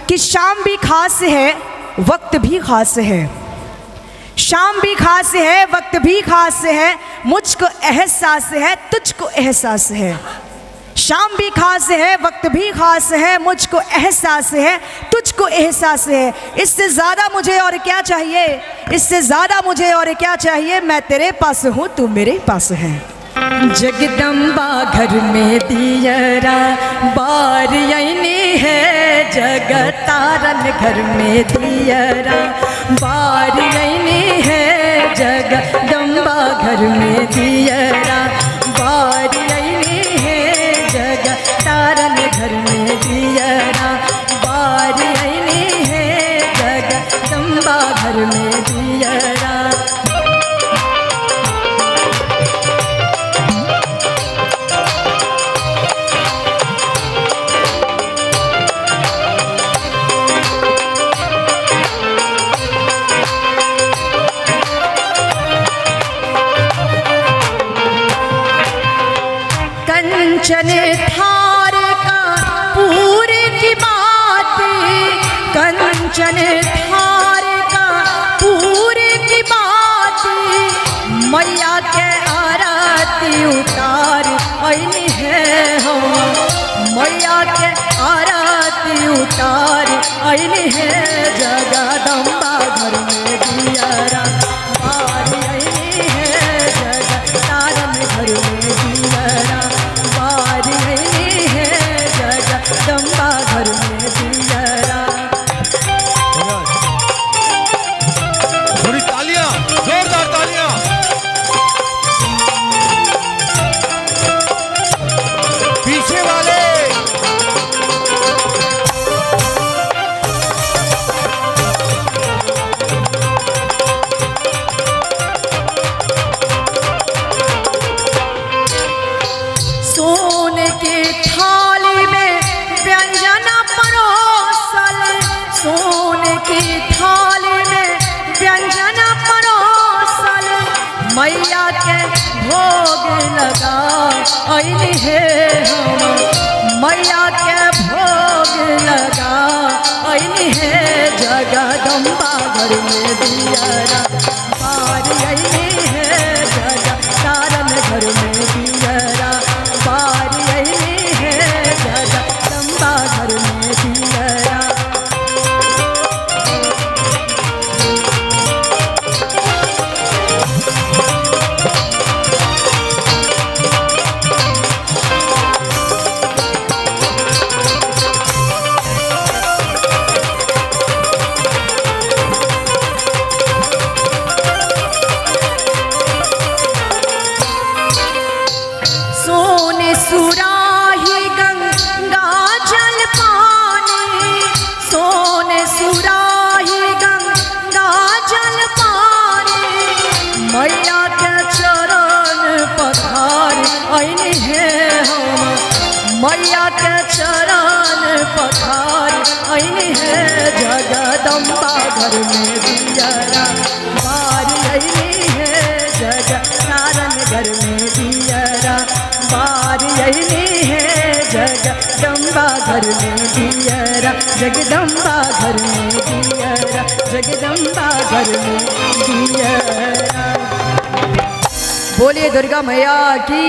कि शाम भी खास है, वक्त भी खास है। शाम भी खास है, वक्त भी खास है, मुझको एहसास है, तुझको एहसास है। शाम भी खास है, वक्त भी खास है, मुझको एहसास है, तुझको एहसास है। इससे ज़्यादा मुझे और क्या चाहिए, इससे ज़्यादा मुझे और क्या चाहिए। मैं तेरे पास हूँ, तू मेरे पास है। जगदम्बा घर में दियरा बार यही है, जगतारन घर में दियरा बार यही है, जगदम्बा घर में दियरा बार यही है, जगतारन घर में दियरा बार यही है, जगदम्बा घर में दियरा। कंचन थार का पूरे की बात, कंचन थार का पूरे की बात, मैया के आरती उतार आईनी है हम, मैया के आरती उतार आईनी है, जगदम्बा घर में दियरा बार आईनी है, जगतारन घर में दियरा बार आईनी है, जगदम्बा घर में दियरा। थोड़ी तालियां, जोरदार तालियां। पीछे वाले सोने के थाली में व्यंजन परोसल, सोने की थाली में व्यंजन परोसल, मैया के भोग लगा आईनी है हम, मैया के भोग लगा आईनी है, जगदम्बा घर में दियरा बार आईनी है, जगतारन घर में दियरा बार आईनी है, जगदम्बा घर में दियरा। सोने सुराही गंगा जल पानी, सोने सुराही गंगा जल पानी, मैया के चरण पधार आईनी है हम, मैया के चरण पधार आईनी है, जगदम्बा घर में दियरा बार आईनी है, जगतारन घर में दियरा बार आईनी है, जगदम्बा घर में दियरा, जगदम्बा घर में दियरा, जगदम्बा घर में दियरा। बोलिए दुर्गा मैया की।